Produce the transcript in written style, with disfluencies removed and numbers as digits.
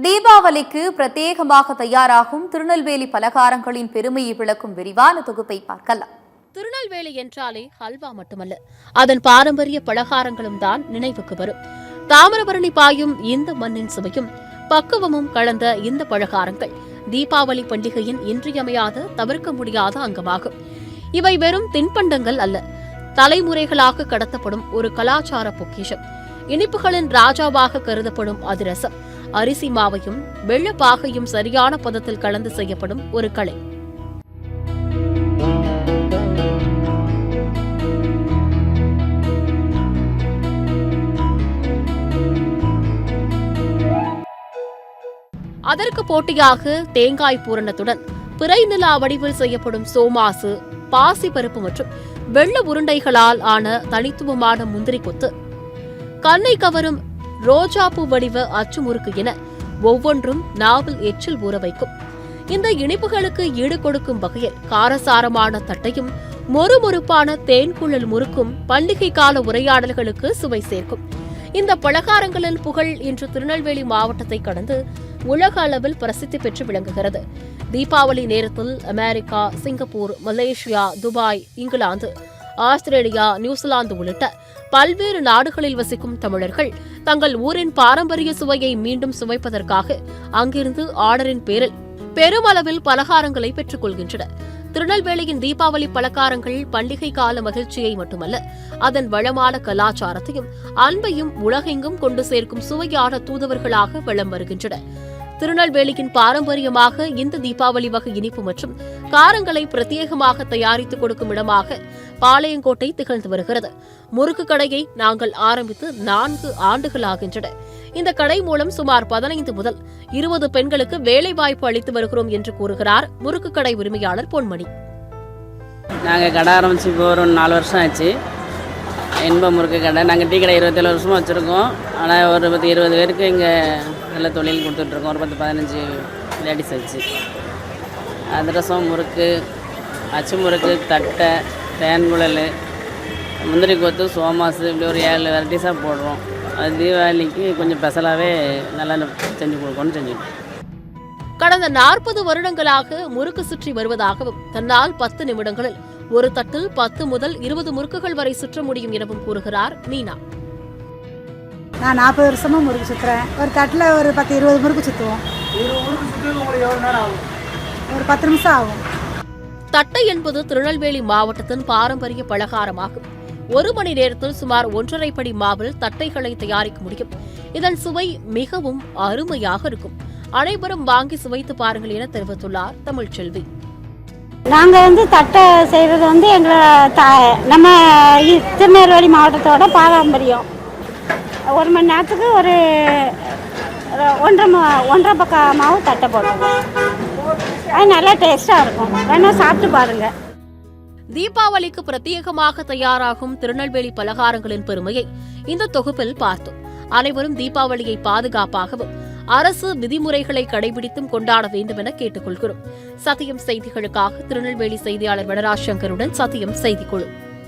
தீபாவளிக்கு பிரத்யேகமாக தயாராகும் திருநெல்வேலி பலகாரங்களின் பெருமையை விளக்கும் விரிவான தொகுப்பை பார்க்கலாம். திருநெல்வேலி என்றாலே ஹல்வா மட்டுமல்ல, அதன் பாரம்பரிய பலகாரங்களும் தான் நினைவுக்கு வரும். தாமிரபரணி பாயும் இந்த மண்ணின் சுவையும் பக்குவமும் கலந்த இந்த பலகாரங்கள் தீபாவளி பண்டிகையின் இன்றியமையாத தவிர்க்க முடியாத அங்கமாகும். இவை வெறும் தின்பண்டங்கள் அல்ல, தலைமுறைகளாக கடத்தப்படும் ஒரு கலாச்சார பொக்கிஷம். இனிப்புகளின் ராஜாவாக கருதப்படும் அதிரசம் அரிசி மாவையும் வெள்ளப்பாகையும் சரியான பதத்தில் கலந்து செய்யப்படும் ஒரு கலை. அதற்கு போட்டியாக தேங்காய் பூரணத்துடன் பிறை நிலா வடிவில் செய்யப்படும் சோமாசு, பாசி பருப்பு மற்றும் வெள்ள உருண்டைகளால் ஆன தனித்துவமான முந்திரி கொத்து, கண்ணை கவரும் ரோஜாப்பூ வடிவ அச்சு முறுக்கு என ஒவ்வொன்றும் நாவில் எச்சில் ஊற வைக்கும். இந்த இனிப்புகளுக்கு ஈடு கொடுக்கும் வகையில் காரசாரமான தட்டையும் மொறுமொறுப்பான தேன்குழல் முறுக்கும் பண்டிகை கால உரையாடல்களுக்கு சுவை சேர்க்கும். இந்த பலகாரங்களின் புகழ் இன்று திருநெல்வேலி மாவட்டத்தை கடந்து உலக அளவில் பிரசித்தி பெற்று விளங்குகிறது. தீபாவளி நேரத்தில் America, Singapore, Malaysia, Dubai, England, Australia, New Zealand உள்ளிட்ட பல்வேறு நாடுகளில் வசிக்கும் தமிழர்கள் தங்கள் ஊரின் பாரம்பரிய சுவையை மீண்டும் சுவைப்பதற்காக அங்கிருந்து ஆர்டரின் பேரில் பெருமளவில் பலகாரங்களை பெற்றுக் கொள்கின்றனர். திருநெல்வேலியின் தீபாவளி பலகாரங்கள் பண்டிகை கால மகிழ்ச்சியை மட்டுமல்ல, அதன் வளமான கலாச்சாரத்தையும் அன்பையும் உலகெங்கும் கொண்டு சேர்க்கும் சுவையான தூதுவர்களாக வலம் வருகின்றன. திருநெல்வேலியின் பாரம்பரியமாக இந்த தீபாவளி வகை இனிப்பு மற்றும் காரங்களை பிரத்யேகமாக தயாரித்துக் கொடுக்கும் இடமாக பாளையங்கோட்டை திகழ்ந்து வருகிறது. முறுக்கு கடையை நாங்கள் ஆரம்பித்து 4 ஆண்டுகளாகின்றன. இந்த கடை மூலம் சுமார் 15 முதல் 20 பெண்களுக்கு வேலைவாய்ப்பு அளித்து வருகிறோம் என்று கூறுகிறார் முறுக்கு கடை உரிமையாளர் பொன்மணி. நாங்கள் கடை ஆரம்பிச்சு இப்போ ஒரு 4 வருஷம் ஆச்சு. இன்ப முறுக்கு கடை. நாங்கள் டீ கடை 27 வருஷமாக வச்சுருக்கோம். ஆனால் ஒரு 10-20 பேருக்கு இங்கே நல்ல தொழில் கொடுத்துட்ருக்கோம். ஒரு 10-15 லேடிஸ் வச்சு அதிரசம், முறுக்கு, அச்சு முறுக்கு, தட்டை, தேன்குழல், முந்திரி கொத்து, சோமாசு, இப்படி ஒரு 7 வெரைட்டிஸாக போடுறோம். அது தீபாவளிக்கு கொஞ்சம் ஸ்பெஷலாகவே நல்லா செஞ்சு கொடுக்கணும்னு செஞ்சுட்டோம். கடந்த 40 வருடங்களாக முறுக்கு சுற்றி வருவதாகவும் தன்னால் 10 நிமிடங்களில் ஒரு தட்டில் 10 முதல் 20 முறுக்குகள் வரை சுற்ற முடியும் எனவும் கூறுகிறார் மீனா. நான் 40 வருஷமா முறுக்கு சுற்றுறேன். ஒரு தட்டில் ஒரு 10-20 முறுக்கு சுற்றுவோம். ஒரு 10 நிமிஷம் ஆகும். தட்டை என்பது திருநெல்வேலி மாவட்டத்தின் பாரம்பரிய பலகாரமாகும். 1 மணி நேரத்தில் சுமார் 1.5 படி மாவில் தட்டைகளை தயாரிக்க முடியும். இதன் சுவை மிகவும் அருமையாக இருக்கும். அனைவரும் வாங்கி சுவைத்து பாருங்கள் என தெரிவித்துள்ளார் தமிழ்ச்செல்வி. நாங்கள் தட்டை செய்கிறது நம்ம திருநெல்வேலி மாவட்டத்தோட பாரம்பரியம். 1 மணி நேரத்துக்கு ஒரு 1.5 பக்க மாவு தட்டை போடுவோம். அது நல்லா டேஸ்டாக இருக்கும். வேணா சாப்பிட்டு பாருங்க. தீபாவளிக்கு பிரத்யேகமாக தயாராகும் திருநெல்வேலி பலகாரங்களின் பெருமையை இந்த தொகுப்பில் பார்த்தோம். அனைவரும் தீபாவளியை பாதுகாப்பாகவும் அரசு விதிமுறைகளை கடைபிடித்தும் கொண்டாட வேண்டும் என கேட்டுக் கொள்கிறோம். சத்தியம் செய்திகளுக்காக திருநெல்வேலி செய்தியாளர் வனராஜ் சங்கருடன் சத்தியம் செய்திக்குழு.